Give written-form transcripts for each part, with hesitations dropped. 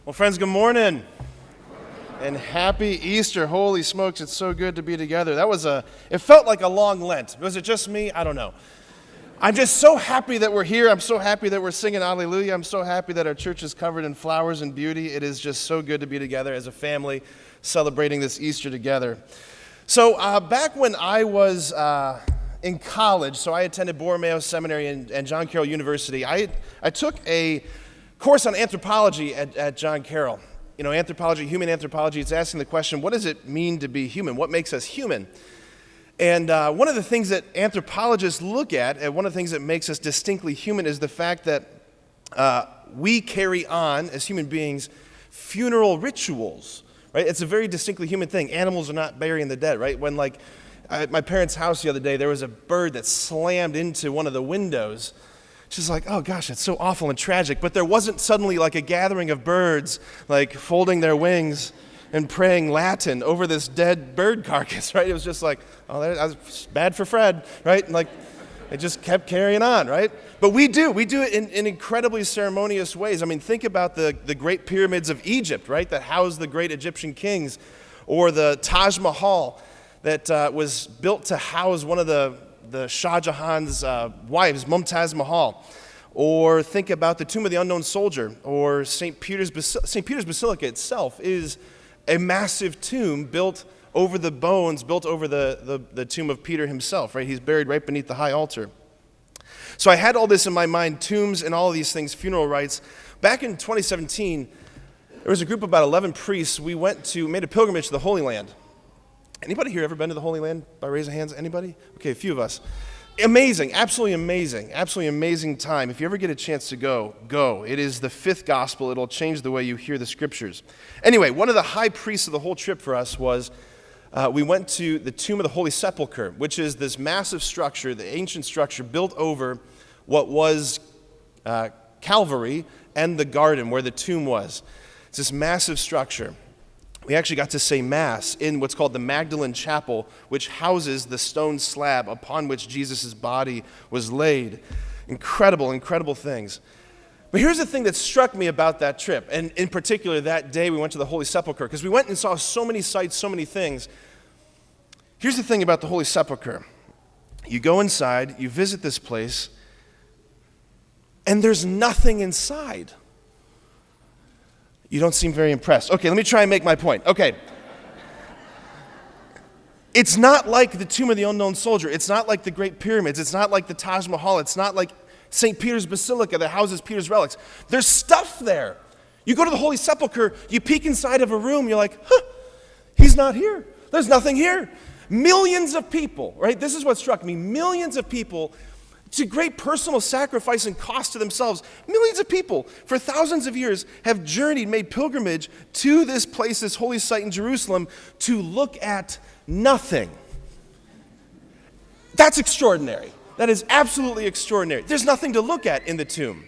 Well, friends, good morning. And happy Easter. Holy smokes, it's so good to be together. It felt like a long Lent. Was it just me? I don't know. I'm just so happy that we're here. I'm so happy that we're singing Hallelujah. I'm so happy that our church is covered in flowers and beauty. It is just so good to be together as a family celebrating this Easter together. So back when I was in college, so I attended Borromeo Seminary and John Carroll University, I took a course on anthropology at John Carroll. You know, anthropology, human anthropology, it's asking the question, what does it mean to be human? What makes us human? And one of the things that anthropologists look at, and one of the things that makes us distinctly human, is the fact that we carry on, as human beings, funeral rituals, right? It's a very distinctly human thing. Animals are not burying the dead, right? When, at my parents' house the other day, there was a bird that slammed into one of the windows. She's like, oh gosh, it's so awful and tragic. But there wasn't suddenly like a gathering of birds, like folding their wings and praying Latin over this dead bird carcass, right? It was just like, oh, that was bad for Fred, right? And it just kept carrying on, right? But we do it in incredibly ceremonious ways. I mean, think about the great pyramids of Egypt, right? That housed the great Egyptian kings, or the Taj Mahal that was built to house one of the Shah Jahan's wives, Mumtaz Mahal. Or think about the Tomb of the Unknown Soldier, or St. Peter's Basilica itself is a massive tomb built over the bones, built over the tomb of Peter himself, right? He's buried right beneath the high altar. So I had all this in my mind, tombs and all of these things, funeral rites. Back in 2017, there was a group of about 11 priests. We made a pilgrimage to the Holy Land. Anybody here ever been to the Holy Land? By raise of hands, anybody? Okay, a few of us. Amazing, absolutely amazing time. If you ever get a chance to go. It is the fifth gospel. It'll change the way you hear the scriptures. Anyway, one of the high priests of the whole trip for us was, we went to the tomb of the Holy Sepulchre, which is this massive structure, the ancient structure built over what was Calvary and the garden where the tomb was. It's this massive structure. We actually got to say Mass in what's called the Magdalene Chapel, which houses the stone slab upon which Jesus' body was laid. Incredible, incredible things. But here's the thing that struck me about that trip, and in particular that day we went to the Holy Sepulchre, because we went and saw so many sights, so many things. Here's the thing about the Holy Sepulchre. You go inside, you visit this place, and there's nothing inside. You don't seem very impressed. Okay, let me try and make my point. Okay. It's not like the Tomb of the Unknown Soldier. It's not like the Great Pyramids. It's not like the Taj Mahal. It's not like St. Peter's Basilica that houses Peter's relics. There's stuff there. You go to the Holy Sepulchre, you peek inside of a room, you're like, he's not here. There's nothing here. Millions of people, right? This is what struck me. Millions of people, to great personal sacrifice and cost to themselves, millions of people for thousands of years have journeyed, made pilgrimage to this place, this holy site in Jerusalem, to look at nothing. That's extraordinary. That is absolutely extraordinary. There's nothing to look at in the tomb.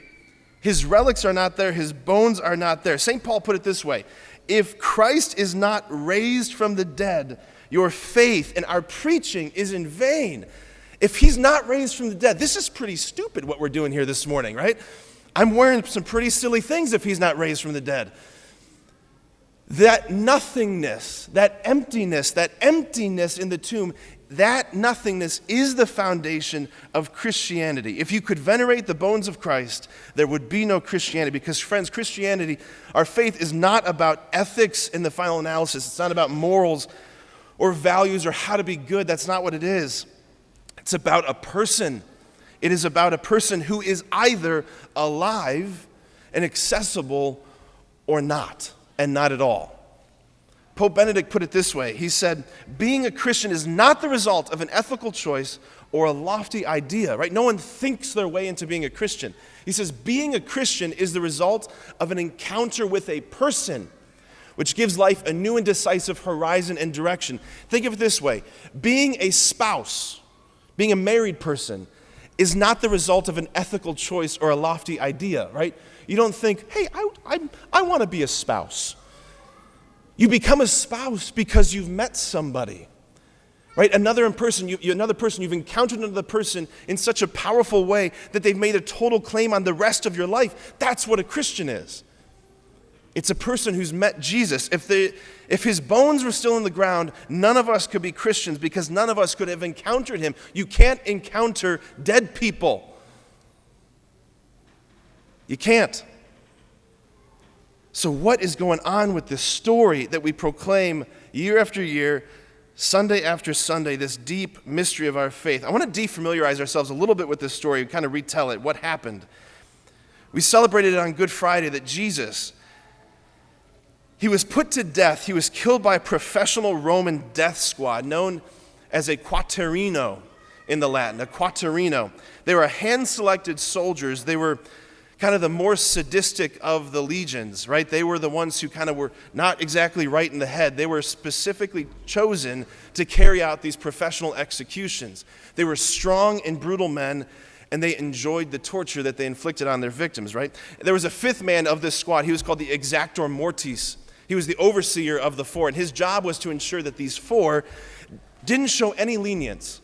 His relics are not there. His bones are not there. St. Paul put it this way: if Christ is not raised from the dead, your faith and our preaching is in vain. If he's not raised from the dead, this is pretty stupid what we're doing here this morning, right? I'm wearing some pretty silly things if he's not raised from the dead. That nothingness, that emptiness in the tomb, that nothingness is the foundation of Christianity. If you could venerate the bones of Christ, there would be no Christianity. Because, friends, Christianity, our faith is not about ethics in the final analysis. It's not about morals or values or how to be good. That's not what it is. It's about a person. It is about a person who is either alive and accessible or not, and not at all. Pope Benedict put it this way. He said, being a Christian is not the result of an ethical choice or a lofty idea, right? No one thinks their way into being a Christian. He says, being a Christian is the result of an encounter with a person, which gives life a new and decisive horizon and direction. Think of it this way. Being a spouse, being a married person, is not the result of an ethical choice or a lofty idea, right? You don't think, hey, I want to be a spouse. You become a spouse because you've met somebody, right? Another person, you've encountered another person in such a powerful way that they've made a total claim on the rest of your life. That's what a Christian is. It's a person who's met Jesus. If his bones were still in the ground, none of us could be Christians because none of us could have encountered him. You can't encounter dead people. You can't. So what is going on with this story that we proclaim year after year, Sunday after Sunday, this deep mystery of our faith? I want to defamiliarize ourselves a little bit with this story and kind of retell it, what happened. We celebrated on Good Friday that Jesus, he was put to death. He was killed by a professional Roman death squad known as a quattrino in the Latin, a quattrino. They were hand-selected soldiers. They were kind of the more sadistic of the legions, right? They were the ones who kind of were not exactly right in the head. They were specifically chosen to carry out these professional executions. They were strong and brutal men, and they enjoyed the torture that they inflicted on their victims, right? There was a fifth man of this squad. He was called the Exactor Mortis. He was the overseer of the four, and his job was to ensure that these four didn't show any lenience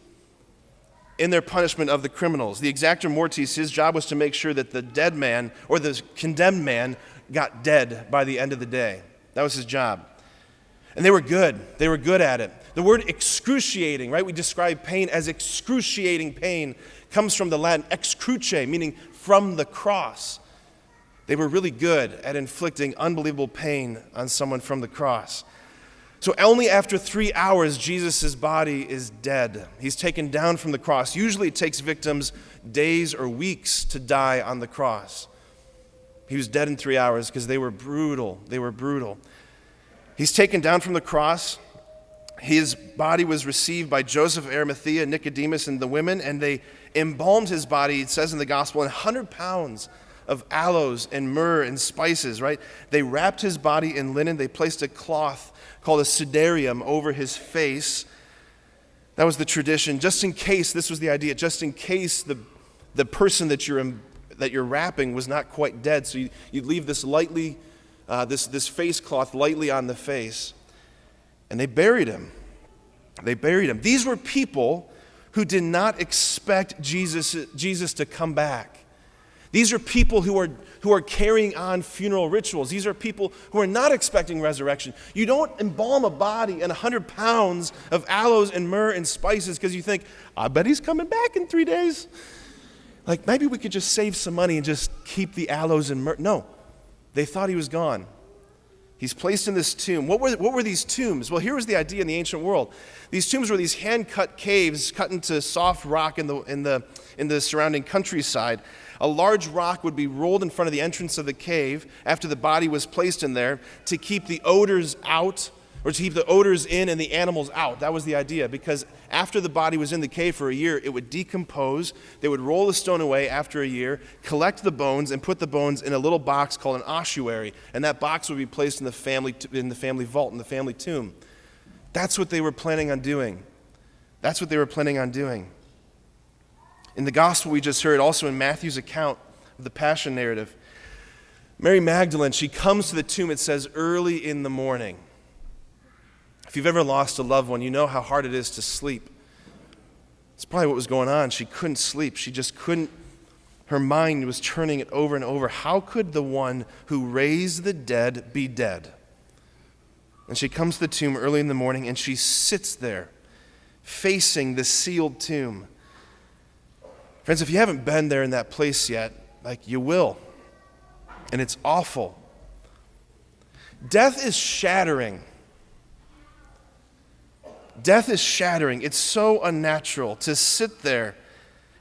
in their punishment of the criminals. The Exactor Mortis, his job was to make sure that the dead man or the condemned man got dead by the end of the day. That was his job. And they were good. They were good at it. The word excruciating, right? We describe pain as excruciating pain, comes from the Latin ex cruce, meaning from the cross. They were really good at inflicting unbelievable pain on someone from the cross. So only after 3 hours, Jesus' body is dead. He's taken down from the cross. Usually it takes victims days or weeks to die on the cross. He was dead in 3 hours because they were brutal. They were brutal. He's taken down from the cross. His body was received by Joseph of Arimathea, Nicodemus, and the women, and they embalmed his body, it says in the gospel, in 100 pounds of aloes and myrrh and spices, right? They wrapped his body in linen. They placed a cloth called a sudarium over his face. That was the tradition, just in case, this was the idea, just in case the person that you're wrapping was not quite dead. So you'd leave this lightly, this face cloth lightly on the face. And they buried him. They buried him. These were people who did not expect Jesus to come back. These are people who are carrying on funeral rituals. These are people who are not expecting resurrection. You don't embalm a body in 100 pounds of aloes and myrrh and spices because you think, I bet he's coming back in 3 days. Like, maybe we could just save some money and just keep the aloes and myrrh. No, they thought he was gone. He's placed in this tomb. What were these tombs? Well, here was the idea in the ancient world. These tombs were these hand-cut caves cut into soft rock in the surrounding countryside. A large rock would be rolled in front of the entrance of the cave after the body was placed in there to keep the odors out, or to keep the odors in and the animals out. That was the idea, because after the body was in the cave for a year, it would decompose. They would roll the stone away after a year, collect the bones, and put the bones in a little box called an ossuary, and that box would be placed in the family vault, in the family tomb. That's what they were planning on doing. That's what they were planning on doing. In the gospel we just heard, also in Matthew's account of the Passion narrative, Mary Magdalene, she comes to the tomb, it says, early in the morning. If you've ever lost a loved one, you know how hard it is to sleep. It's probably what was going on. She couldn't sleep. She just couldn't. Her mind was turning it over and over. How could the one who raised the dead be dead? And she comes to the tomb early in the morning, and she sits there facing the sealed tomb. Friends, if you haven't been there in that place yet, like, you will. And it's awful. Death is shattering. Death is shattering. It's so unnatural to sit there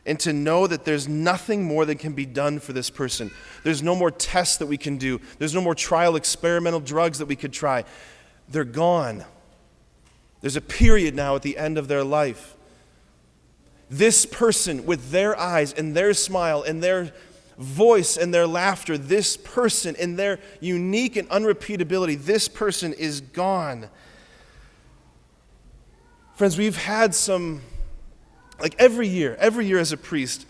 and to know that there's nothing more that can be done for this person. There's no more tests that we can do. There's no more trial experimental drugs that we could try. They're gone. There's a period now at the end of their life. This person, with their eyes and their smile and their voice and their laughter, this person in their unique and unrepeatability, this person is gone. Friends, we've had some, like every year as a priest,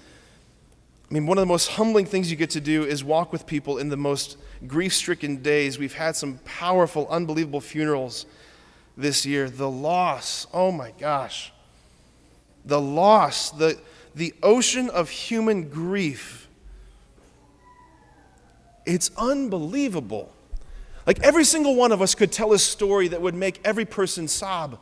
I mean, one of the most humbling things you get to do is walk with people in the most grief-stricken days. We've had some powerful, unbelievable funerals this year. The loss, oh my gosh. The loss, the ocean of human grief. It's unbelievable. Like every single one of us could tell a story that would make every person sob.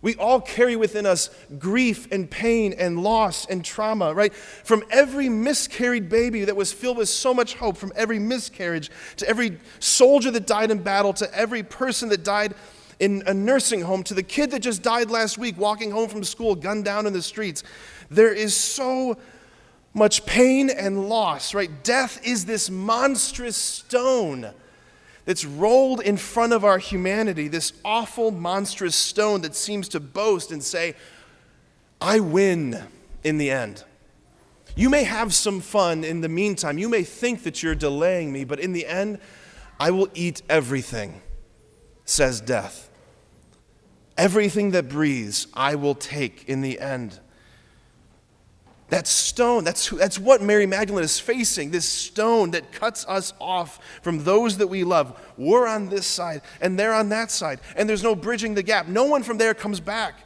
We all carry within us grief and pain and loss and trauma, right? From every miscarried baby that was filled with so much hope, from every miscarriage to every soldier that died in battle, to every person that died in a nursing home, to the kid that just died last week walking home from school, gunned down in the streets. There is so much pain and loss, right? Death is this monstrous stone that's rolled in front of our humanity, this awful, monstrous stone that seems to boast and say, I win in the end. You may have some fun in the meantime. You may think that you're delaying me, but in the end, I will eat everything, says death. Everything that breathes, I will take in the end. That stone, that's what Mary Magdalene is facing, this stone that cuts us off from those that we love. We're on this side, and they're on that side, and there's no bridging the gap. No one from there comes back.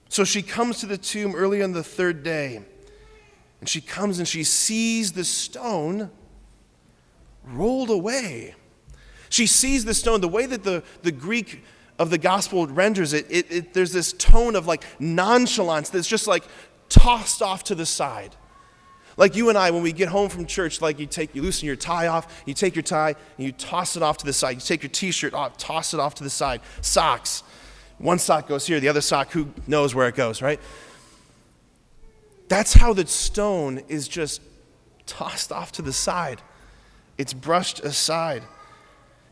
So she comes to the tomb early on the third day, and she comes and she sees the stone rolled away. She sees the stone, the way that the Greek of the gospel renders it, there's this tone of like nonchalance that's just like tossed off to the side. Like you and I, when we get home from church, like you loosen your tie off, you take your tie and you toss it off to the side. You take your t-shirt off, toss it off to the side. Socks. One sock goes here, the other sock, who knows where it goes, right? That's how the stone is just tossed off to the side. It's brushed aside.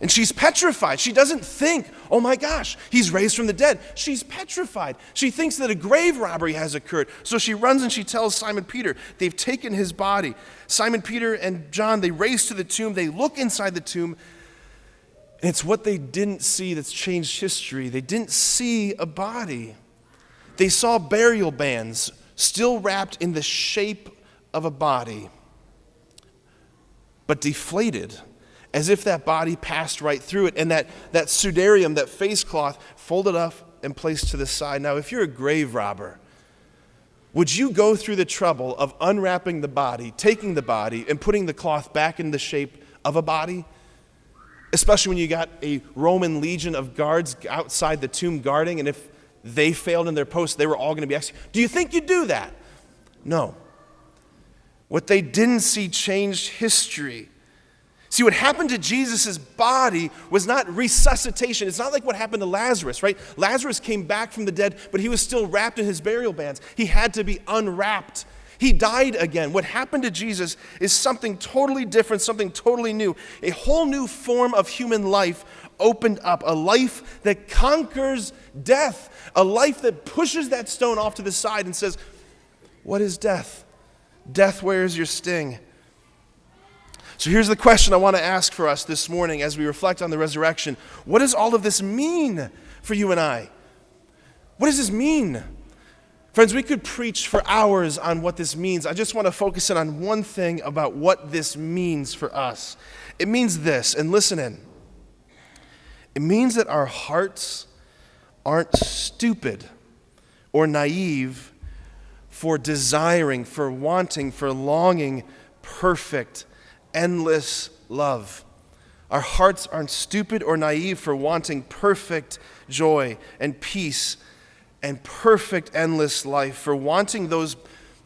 And she's petrified. She doesn't think, oh my gosh, he's raised from the dead. She's petrified. She thinks that a grave robbery has occurred. So she runs and she tells Simon Peter, they've taken his body. Simon Peter and John, they race to the tomb. They look inside the tomb. And it's what they didn't see that's changed history. They didn't see a body. They saw burial bands still wrapped in the shape of a body, but deflated, as if that body passed right through it, and that sudarium, that face cloth, folded up and placed to the side. Now, if you're a grave robber, would you go through the trouble of unwrapping the body, taking the body, and putting the cloth back in the shape of a body? Especially when you got a Roman legion of guards outside the tomb guarding, and if they failed in their post, they were all going to be executed. Do you think you'd do that? No. What they didn't see changed history. See, what happened to Jesus' body was not resuscitation. It's not like what happened to Lazarus, right? Lazarus came back from the dead, but he was still wrapped in his burial bands. He had to be unwrapped. He died again. What happened to Jesus is something totally different, something totally new. A whole new form of human life opened up, a life that conquers death, a life that pushes that stone off to the side and says, what is death? Death, where is your sting? So here's the question I want to ask for us this morning as we reflect on the resurrection. What does all of this mean for you and I? What does this mean? Friends, we could preach for hours on what this means. I just want to focus in on one thing about what this means for us. It means this, and listen in. It means that our hearts aren't stupid or naive for desiring, for wanting, for longing perfect, endless love. Our hearts aren't stupid or naive for wanting perfect joy and peace and perfect endless life, for wanting those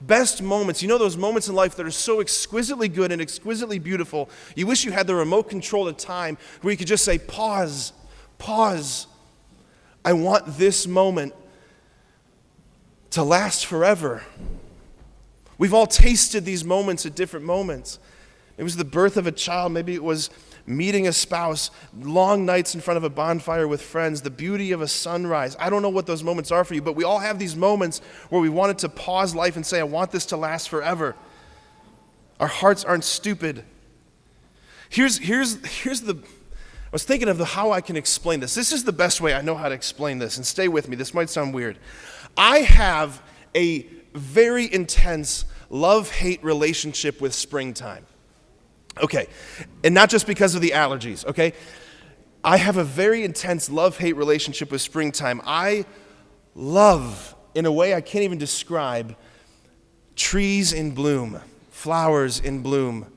best moments. You know, those moments in life that are so exquisitely good and exquisitely beautiful. You wish you had the remote control of time where you could just say, pause, pause. I want this moment to last forever. We've all tasted these moments at different moments. It was the birth of a child. Maybe it was meeting a spouse, long nights in front of a bonfire with friends, the beauty of a sunrise. I don't know what those moments are for you, but we all have these moments where we wanted to pause life and say, I want this to last forever. Our hearts aren't stupid. I was thinking of how I can explain this. This is the best way I know how to explain this, and stay with me. This might sound weird. I have a very intense love-hate relationship with springtime. Okay, and not just because of the allergies, okay? I have a very intense love-hate relationship with springtime. I love, in a way I can't even describe, trees in bloom, flowers in bloom.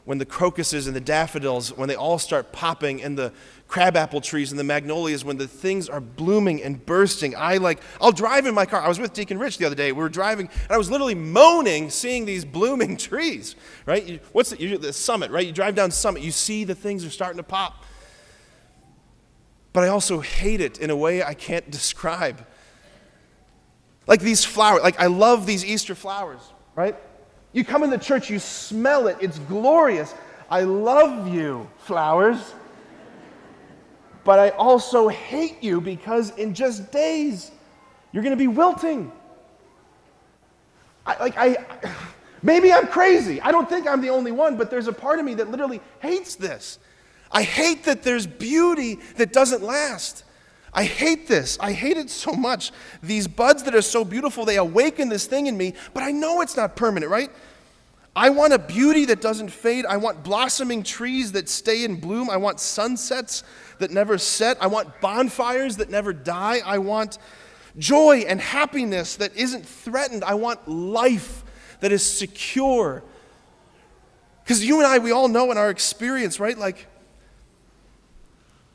when the crocuses and the daffodils, when they all start popping, and the crabapple trees and the magnolias, when the things are blooming and bursting. I'll drive in my car. I was with Deacon Rich the other day. We were driving, and I was literally moaning seeing these blooming trees, right? The Summit, right? You drive down Summit, you see the things are starting to pop. But I also hate it in a way I can't describe. Like these flowers, I love these Easter flowers, right? You come in the church, you smell it, it's glorious. I love you, flowers. But I also hate you because in just days, you're going to be wilting. Maybe I'm crazy. I don't think I'm the only one, but there's a part of me that literally hates this. I hate that there's beauty that doesn't last. I hate this. I hate it so much. These buds that are so beautiful, they awaken this thing in me, but I know it's not permanent, right? I want a beauty that doesn't fade. I want blossoming trees that stay in bloom. I want sunsets that never set. I want bonfires that never die. I want joy and happiness that isn't threatened. I want life that is secure. Because you and I, we all know in our experience, right?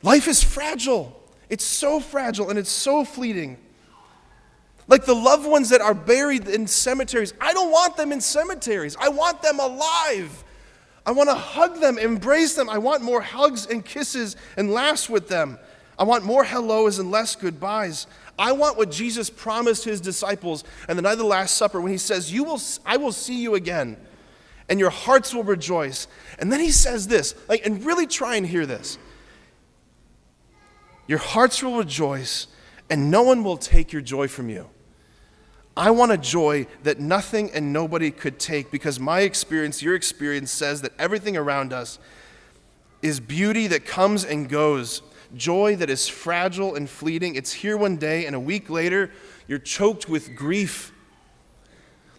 Life is fragile. It's so fragile and it's so fleeting. Like the loved ones that are buried in cemeteries, I don't want them in cemeteries. I want them alive. I want to hug them, embrace them. I want more hugs and kisses and laughs with them. I want more hellos and less goodbyes. I want what Jesus promised his disciples on the night of the Last Supper when he says, I will see you again, and your hearts will rejoice. And then he says this, and really try and hear this. Your hearts will rejoice, and no one will take your joy from you. I want a joy that nothing and nobody could take, because my experience, your experience, says that everything around us is beauty that comes and goes, joy that is fragile and fleeting. It's here one day, and a week later, you're choked with grief.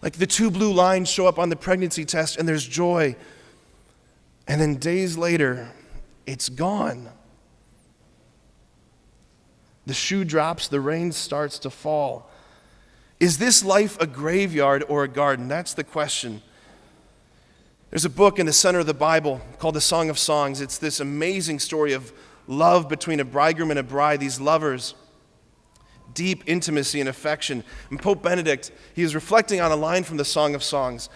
Like the 2 blue lines show up on the pregnancy test, and there's joy. And then days later, it's gone. The shoe drops, the rain starts to fall. Is this life a graveyard or a garden? That's the question. There's a book in the center of the Bible called the Song of Songs. It's this amazing story of love between a bridegroom and a bride, these lovers, deep intimacy and affection. And Pope Benedict, he is reflecting on a line from the Song of Songs.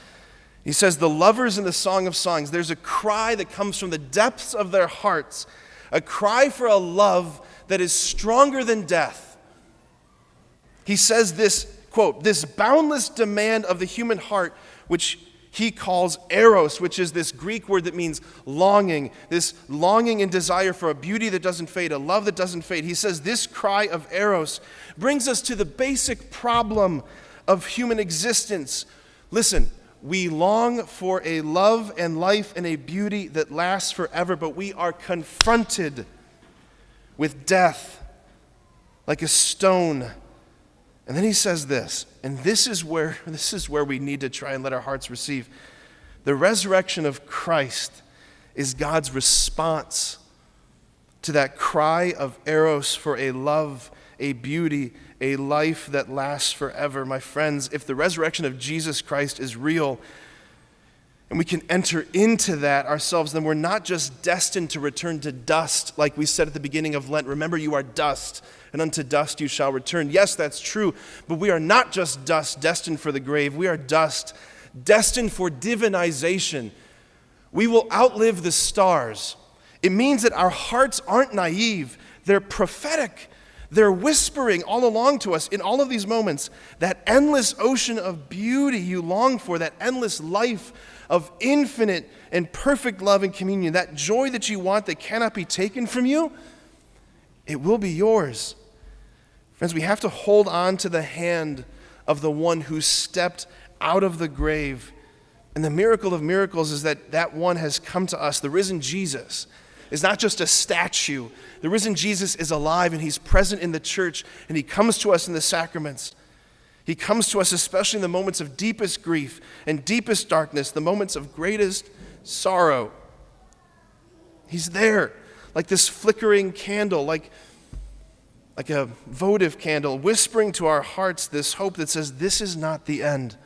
He says, the lovers in the Song of Songs, there's a cry that comes from the depths of their hearts, a cry for a love that is stronger than death. He says this, quote, this boundless demand of the human heart, which he calls eros, which is this Greek word that means longing, this longing and desire for a beauty that doesn't fade, a love that doesn't fade. He says this cry of eros brings us to the basic problem of human existence. Listen, we long for a love and life and a beauty that lasts forever, but we are confronted with death like a stone. And then he says this, and this is where we need to try and let our hearts receive. The resurrection of Christ is God's response to that cry of eros for a love, a beauty, a life that lasts forever. My friends, if the resurrection of Jesus Christ is real, and we can enter into that ourselves, then we're not just destined to return to dust, like we said at the beginning of Lent. Remember, you are dust, and unto dust you shall return. Yes, that's true, but we are not just dust destined for the grave. We are dust destined for divinization. We will outlive the stars. It means that our hearts aren't naive. They're prophetic. They're whispering all along to us in all of these moments. That endless ocean of beauty you long for, that endless life of infinite and perfect love and communion, that joy that you want that cannot be taken from you, it will be yours. Friends, we have to hold on to the hand of the one who stepped out of the grave. And the miracle of miracles is that that one has come to us. The risen Jesus is not just a statue. The risen Jesus is alive, and he's present in the church, and he comes to us in the sacraments. He comes to us especially in the moments of deepest grief and deepest darkness, the moments of greatest sorrow. He's there, like this flickering candle, like a votive candle, whispering to our hearts this hope that says, this is not the end.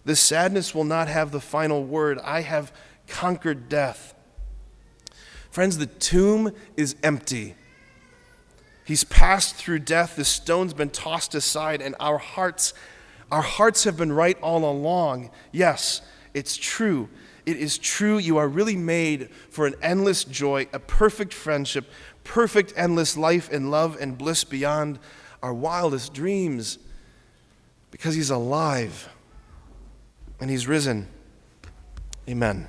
This sadness will not have the final word. I have conquered death. Friends, the tomb is empty. He's passed through death. The stone's been tossed aside, and our hearts have been right all along. Yes, it's true. It is true. You are really made for an endless joy, a perfect friendship, perfect endless life and love and bliss beyond our wildest dreams, because he's alive and he's risen. Amen.